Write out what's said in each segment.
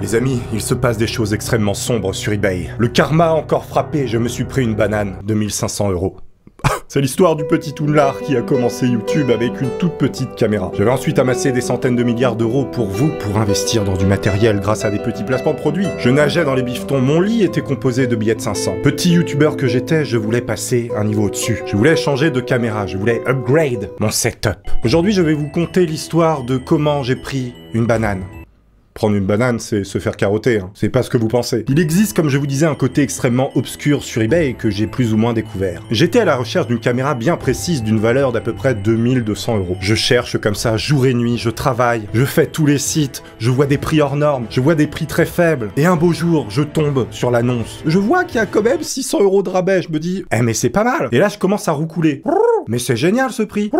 Les amis, il se passe des choses extrêmement sombres sur eBay. Le karma a encore frappé, je me suis pris une banane de 1500 €. C'est l'histoire du petit Tounlar qui a commencé YouTube avec une toute petite caméra. J'avais ensuite amassé des centaines de milliards d'euros pour vous, pour investir dans du matériel grâce à des petits placements de produits. Je nageais dans les bifetons, mon lit était composé de billets de 500. Petit youtubeur que j'étais, je voulais passer un niveau au-dessus. Je voulais changer de caméra, je voulais upgrade mon setup. Aujourd'hui, je vais vous conter l'histoire de comment j'ai pris une banane. Prendre une banane, c'est se faire carotter, hein. C'est pas ce que vous pensez. Il existe, comme je vous disais, un côté extrêmement obscur sur eBay que j'ai plus ou moins découvert. J'étais à la recherche d'une caméra bien précise d'une valeur d'à peu près 2200 €. Je cherche comme ça jour et nuit, je travaille, je fais tous les sites, je vois des prix hors normes, je vois des prix très faibles. Et un beau jour, je tombe sur l'annonce. Je vois qu'il y a quand même 600 € de rabais, je me dis, eh mais c'est pas mal. Et là, je commence à roucouler. Mais c'est génial ce prix.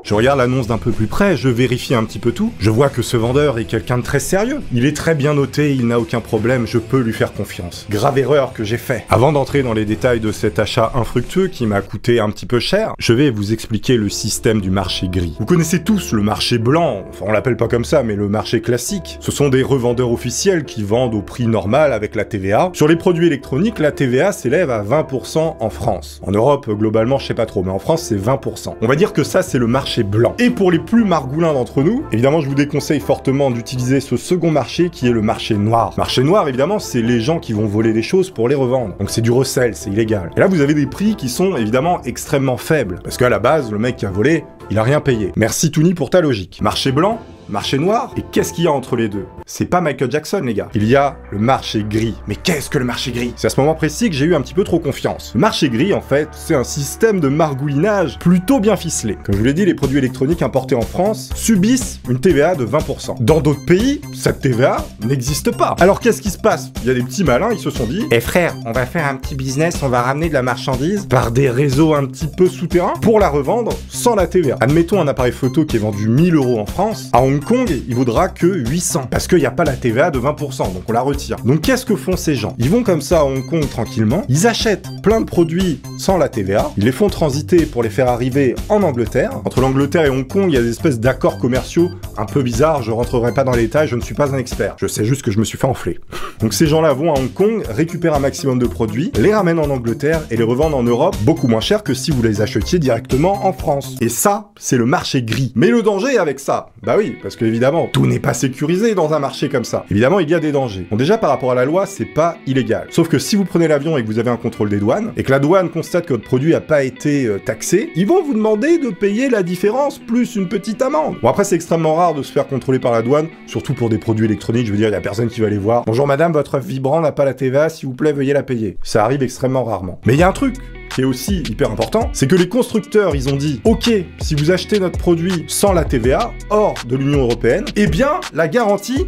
Je regarde l'annonce d'un peu plus près, je vérifie un petit peu tout. Je vois que ce vendeur est quelqu'un de très sérieux. Il est très bien noté, il n'a aucun problème, je peux lui faire confiance. Grave erreur que j'ai fait. Avant d'entrer dans les détails de cet achat infructueux qui m'a coûté un petit peu cher, je vais vous expliquer le système du marché gris. Vous connaissez tous le marché blanc, enfin on l'appelle pas comme ça, mais le marché classique. Ce sont des revendeurs officiels qui vendent au prix normal avec la TVA. Sur les produits électroniques, la TVA s'élève à 20% en France. En Europe, globalement, je sais pas trop, mais en France, c'est 20%. On va dire que ça, c'est le marché blanc. Et pour les plus margoulins d'entre nous, évidemment, je vous déconseille fortement d'utiliser ce second marché qui est le marché noir. Marché noir, évidemment, c'est les gens qui vont voler des choses pour les revendre. Donc c'est du recel, c'est illégal. Et là, vous avez des prix qui sont évidemment extrêmement faibles. Parce qu'à la base, le mec qui a volé, il a rien payé. Merci Tony pour ta logique. Marché blanc, marché noir, et qu'est-ce qu'il y a entre les deux? C'est pas Michael Jackson, les gars. Il y a le marché gris. Mais qu'est-ce que le marché gris? C'est à ce moment précis que j'ai eu un petit peu trop confiance. Le marché gris, en fait, c'est un système de margoulinage plutôt bien ficelé. Comme je vous l'ai dit, les produits électroniques importés en France subissent une TVA de 20%. Dans d'autres pays, cette TVA n'existe pas. Alors qu'est-ce qui se passe? Il y a des petits malins, ils se sont dit, eh frère, on va faire un petit business, on va ramener de la marchandise par des réseaux un petit peu souterrains pour la revendre sans la TVA. Admettons un appareil photo qui est vendu 1000 € en France. À Hong Kong, il vaudra que 800. Parce qu'il n'y a pas la TVA de 20%, donc on la retire. Donc qu'est-ce que font ces gens? Ils vont comme ça à Hong Kong tranquillement, ils achètent plein de produits sans la TVA, ils les font transiter pour les faire arriver en Angleterre. Entre l'Angleterre et Hong Kong, il y a des espèces d'accords commerciaux un peu bizarres, je rentrerai pas dans les détails, je ne suis pas un expert. Je sais juste que je me suis fait enfler. Donc ces gens-là vont à Hong Kong, récupèrent un maximum de produits, les ramènent en Angleterre et les revendent en Europe beaucoup moins cher que si vous les achetiez directement en France. Et ça, c'est le marché gris. Mais le danger avec ça, bah oui, parce que évidemment, tout n'est pas sécurisé dans un marché comme ça. Évidemment, il y a des dangers. Bon, déjà, par rapport à la loi, c'est pas illégal. Sauf que si vous prenez l'avion et que vous avez un contrôle des douanes, et que la douane constate que votre produit a pas été taxé, ils vont vous demander de payer la différence plus une petite amende. Bon, après, c'est extrêmement rare de se faire contrôler par la douane, surtout pour des produits électroniques. Je veux dire, il y a personne qui va les voir. Bonjour madame, votre œuf vibrant n'a pas la TVA, s'il vous plaît, veuillez la payer. Ça arrive extrêmement rarement. Mais il y a un truc qui est aussi hyper important, c'est que les constructeurs, ils ont dit, ok, si vous achetez notre produit sans la TVA, hors de l'Union européenne, eh bien, la garantie,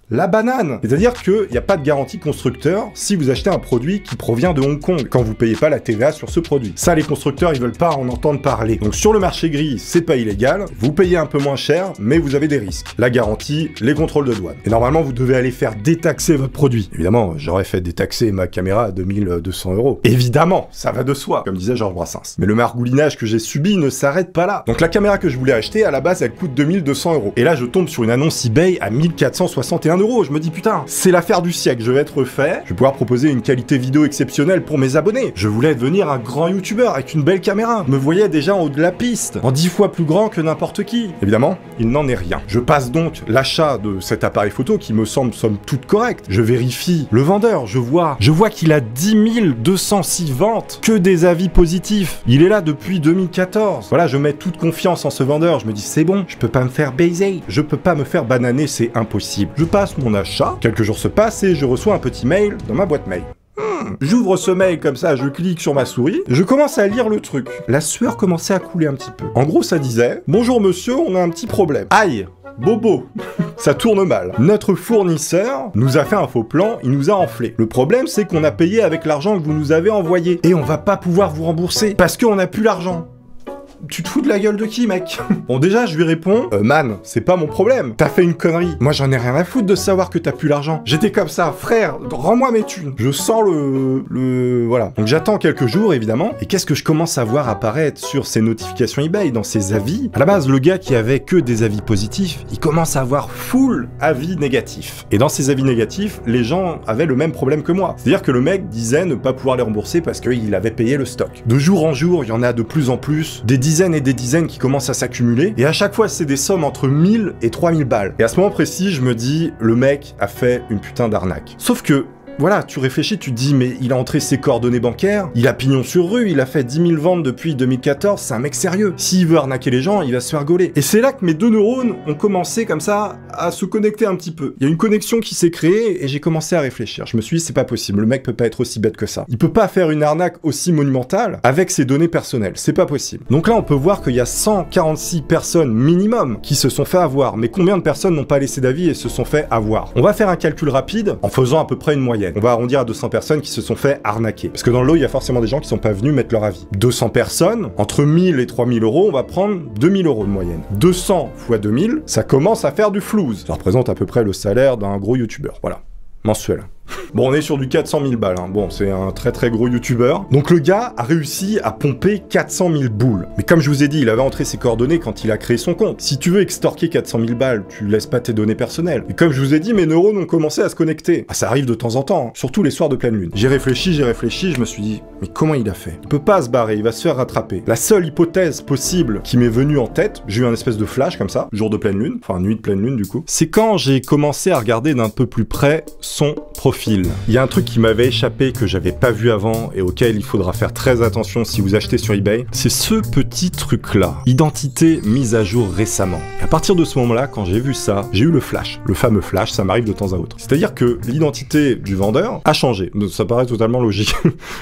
la banane. C'est-à-dire qu'il n'y a pas de garantie constructeur si vous achetez un produit qui provient de Hong Kong, quand vous payez pas la TVA sur ce produit. Ça, les constructeurs, ils veulent pas en entendre parler. Donc sur le marché gris, c'est pas illégal, vous payez un peu moins cher, mais vous avez des risques. La garantie, les contrôles de douane. Et normalement, vous devez aller faire détaxer votre produit. Évidemment, j'aurais fait détaxer ma caméra à 2200 €. Évidemment, ça va de soi, comme disait Georges Brassens. Mais le margoulinage que j'ai subi ne s'arrête pas là. Donc la caméra que je voulais acheter, à la base, elle coûte 2200 €. Et là, je tombe sur une annonce eBay à 1461 €. Je me dis putain, c'est l'affaire du siècle, je vais être fait, je vais pouvoir proposer une qualité vidéo exceptionnelle pour mes abonnés. Je voulais devenir un grand youtubeur avec une belle caméra. Je me voyais déjà en haut de la piste, en 10 fois plus grand que n'importe qui. Évidemment, il n'en est rien. Je passe donc l'achat de cet appareil photo qui me semble somme toute correct. Je vérifie le vendeur, je vois qu'il a 10 206 ventes, que des avis positifs. Il est là depuis 2014. Voilà, je mets toute confiance en ce vendeur. Je me dis c'est bon, je peux pas me faire baiser, je peux pas me faire bananer, c'est impossible. Je passe mon achat, quelques jours se passent et je reçois un petit mail dans ma boîte mail. J'ouvre ce mail comme ça, je clique sur ma souris, je commence à lire le truc. La sueur commençait à couler un petit peu. En gros, ça disait « Bonjour monsieur, on a un petit problème. » Aïe, bobo, ça tourne mal. Notre fournisseur nous a fait un faux plan, il nous a enflé. Le problème, c'est qu'on a payé avec l'argent que vous nous avez envoyé. Et on va pas pouvoir vous rembourser, parce qu'on n'a plus l'argent. tu te fous de la gueule de qui, mec? Bon, déjà, je lui réponds, man, c'est pas mon problème. T'as fait une connerie. Moi, j'en ai rien à foutre de savoir que t'as plus l'argent. J'étais comme ça, frère, rends-moi mes thunes. Je sens voilà. Donc, j'attends quelques jours, évidemment. Et qu'est-ce que je commence à voir apparaître sur ces notifications eBay, dans ces avis? À la base, le gars qui avait que des avis positifs, il commence à avoir full avis négatifs. Et dans ces avis négatifs, les gens avaient le même problème que moi. C'est-à-dire que le mec disait ne pas pouvoir les rembourser parce qu'il avait payé le stock. De jour en jour, il y en a de plus en plus, des dizaines et des dizaines qui commencent à s'accumuler, et à chaque fois, c'est des sommes entre 1000 et 3000 balles. Et à ce moment précis, je me dis, le mec a fait une putain d'arnaque. Sauf que, voilà, tu réfléchis, tu te dis, mais il a entré ses coordonnées bancaires, il a pignon sur rue, il a fait 10 000 ventes depuis 2014, c'est un mec sérieux. S'il veut arnaquer les gens, il va se faire gauler. Et c'est là que mes deux neurones ont commencé comme ça à se connecter un petit peu. Il y a une connexion qui s'est créée et j'ai commencé à réfléchir. Je me suis dit, c'est pas possible, le mec peut pas être aussi bête que ça. Il peut pas faire une arnaque aussi monumentale avec ses données personnelles, c'est pas possible. Donc là, on peut voir qu'il y a 146 personnes minimum qui se sont fait avoir. Mais combien de personnes n'ont pas laissé d'avis et se sont fait avoir? On va faire un calcul rapide en faisant à peu près une moyenne. On va arrondir à 200 personnes qui se sont fait arnaquer. Parce que dans le lot, il y a forcément des gens qui sont pas venus mettre leur avis. 200 personnes, entre 1000 et 3000 euros, on va prendre 2000 euros de moyenne. 200 fois 2000, ça commence à faire du flouze. Ça représente à peu près le salaire d'un gros youtubeur. Voilà. Mensuel. Bon, on est sur du 400 000 balles, hein. Bon, c'est un très très gros youtubeur. Donc le gars a réussi à pomper 400 000 boules. Mais comme je vous ai dit, il avait entré ses coordonnées quand il a créé son compte. Si tu veux extorquer 400 000 balles, tu laisses pas tes données personnelles. Et comme je vous ai dit, mes neurones ont commencé à se connecter. Ah, ça arrive de temps en temps, hein. Surtout les soirs de pleine lune. J'ai réfléchi, je me suis dit, mais comment il a fait? Il peut pas se barrer, il va se faire rattraper. La seule hypothèse possible qui m'est venue en tête, j'ai eu un espèce de flash comme ça, jour de pleine lune, enfin nuit de pleine lune du coup, c'est quand j'ai commencé à regarder d'un peu plus près son profil. Il y a un truc qui m'avait échappé que j'avais pas vu avant et auquel il faudra faire très attention si vous achetez sur eBay, c'est ce petit truc-là. Identité mise à jour récemment. Et à partir de ce moment-là, quand j'ai vu ça, j'ai eu le flash. Le fameux flash, ça m'arrive de temps à autre. C'est-à-dire que l'identité du vendeur a changé. Donc ça paraît totalement logique.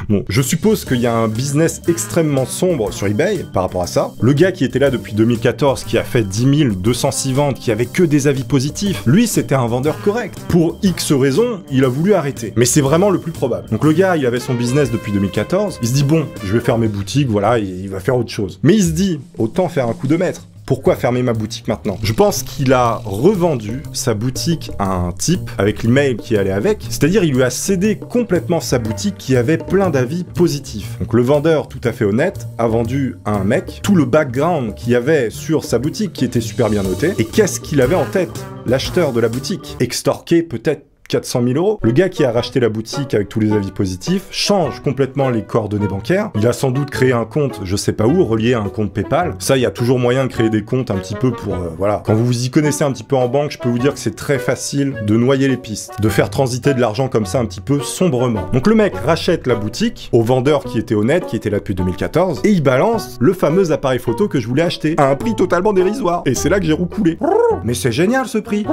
Bon, je suppose qu'il y a un business extrêmement sombre sur eBay par rapport à ça. Le gars qui était là depuis 2014, qui a fait 10 206 ventes, qui avait que des avis positifs, lui, c'était un vendeur correct. Pour X raisons, il a voulu arrêter. Mais c'est vraiment le plus probable. Donc le gars, il avait son business depuis 2014, il se dit bon, je vais faire mes boutiques, voilà, il va faire autre chose. Mais il se dit, autant faire un coup de maître. Pourquoi fermer ma boutique maintenant? Je pense qu'il a revendu sa boutique à un type avec l'email qui allait avec, c'est-à-dire il lui a cédé complètement sa boutique qui avait plein d'avis positifs. Donc le vendeur, tout à fait honnête, a vendu à un mec tout le background qu'il y avait sur sa boutique qui était super bien noté. Et qu'est-ce qu'il avait en tête? L'acheteur de la boutique. Extorquer peut-être 400 000 euros. Le gars qui a racheté la boutique avec tous les avis positifs change complètement les coordonnées bancaires. Il a sans doute créé un compte, je sais pas où, relié à un compte PayPal. Ça, il y a toujours moyen de créer des comptes un petit peu pour... voilà. Quand vous vous y connaissez un petit peu en banque, je peux vous dire que c'est très facile de noyer les pistes, de faire transiter de l'argent comme ça un petit peu sombrement. Donc le mec rachète la boutique au vendeur qui était honnête, qui était là depuis 2014, et il balance le fameux appareil photo que je voulais acheter à un prix totalement dérisoire. Et c'est là que j'ai roucoulé. Mais c'est génial ce prix.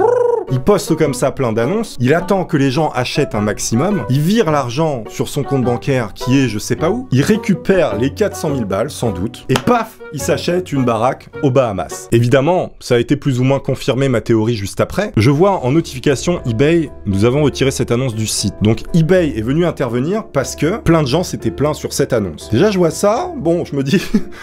Il poste comme ça plein d'annonces, il attend que les gens achètent un maximum, il vire l'argent sur son compte bancaire qui est je sais pas où, il récupère les 400 000 balles sans doute, et paf, il s'achète une baraque aux Bahamas. Évidemment, ça a été plus ou moins confirmé ma théorie juste après. Je vois en notification eBay, nous avons retiré cette annonce du site. Donc eBay est venu intervenir parce que plein de gens s'étaient plaints sur cette annonce. Déjà je vois ça, bon je me dis,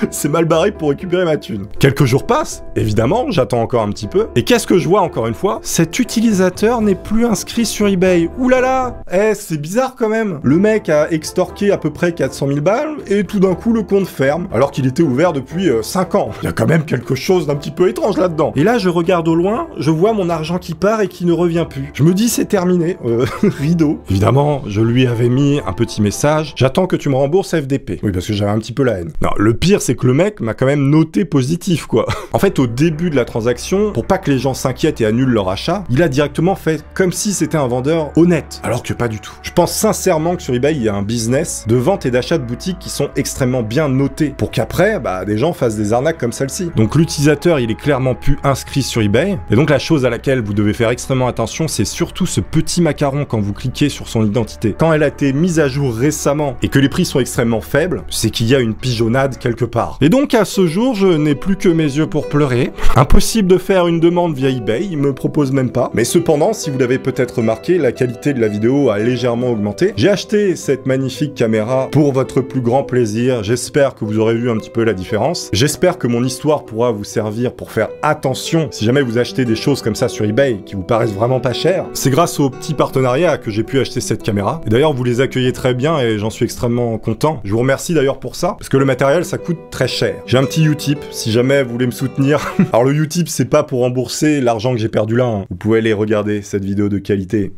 c'est mal barré pour récupérer ma thune. Quelques jours passent, évidemment, j'attends encore un petit peu, et qu'est-ce que je vois encore une fois? Cet utilisateur n'est plus inscrit sur eBay. Ouh là là, c'est bizarre quand même. Le mec a extorqué à peu près 400 000 balles, et tout d'un coup le compte ferme, alors qu'il était ouvert depuis 5 ans. Il y a quand même quelque chose d'un petit peu étrange là-dedans. Et là, je regarde au loin, je vois mon argent qui part et qui ne revient plus. Je me dis, c'est terminé. Rideau. Évidemment, je lui avais mis un petit message. J'attends que tu me rembourses FDP. Oui, parce que j'avais un petit peu la haine. Non, le pire, c'est que le mec m'a quand même noté positif, quoi. En fait, au début de la transaction, pour pas que les gens s'inquiètent et annulent leur achat, il a directement fait comme si c'était un vendeur honnête. Alors que pas du tout. Je pense sincèrement que sur eBay, il y a un business de vente et d'achat de boutiques qui sont extrêmement bien notés. Pour qu'après, des gens fassent des arnaques comme celle-ci. Donc l'utilisateur, il est clairement plus inscrit sur eBay. Et donc la chose à laquelle vous devez faire extrêmement attention, c'est surtout ce petit macaron quand vous cliquez sur son identité. Quand elle a été mise à jour récemment et que les prix sont extrêmement faibles, c'est qu'il y a une pigeonnade quelque part. Et donc à ce jour, je n'ai plus que mes yeux pour pleurer. Impossible de faire une demande via eBay, il me propose même pas. Mais cependant, si vous l'avez peut-être remarqué, la qualité de la vidéo a légèrement augmenté. J'ai acheté cette magnifique caméra pour votre plus grand plaisir. J'espère que vous aurez vu un petit peu la différence. confiance. J'espère que mon histoire pourra vous servir pour faire attention si jamais vous achetez des choses comme ça sur eBay qui vous paraissent vraiment pas chères. C'est grâce au petit partenariat que j'ai pu acheter cette caméra. Et d'ailleurs, vous les accueillez très bien et j'en suis extrêmement content. Je vous remercie d'ailleurs pour ça, parce que le matériel, ça coûte très cher. J'ai un petit Utip, si jamais vous voulez me soutenir. Alors le Utip, c'est pas pour rembourser l'argent que j'ai perdu là, hein. Vous pouvez aller regarder cette vidéo de qualité.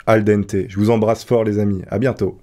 Al dente. Je vous embrasse fort les amis. À bientôt.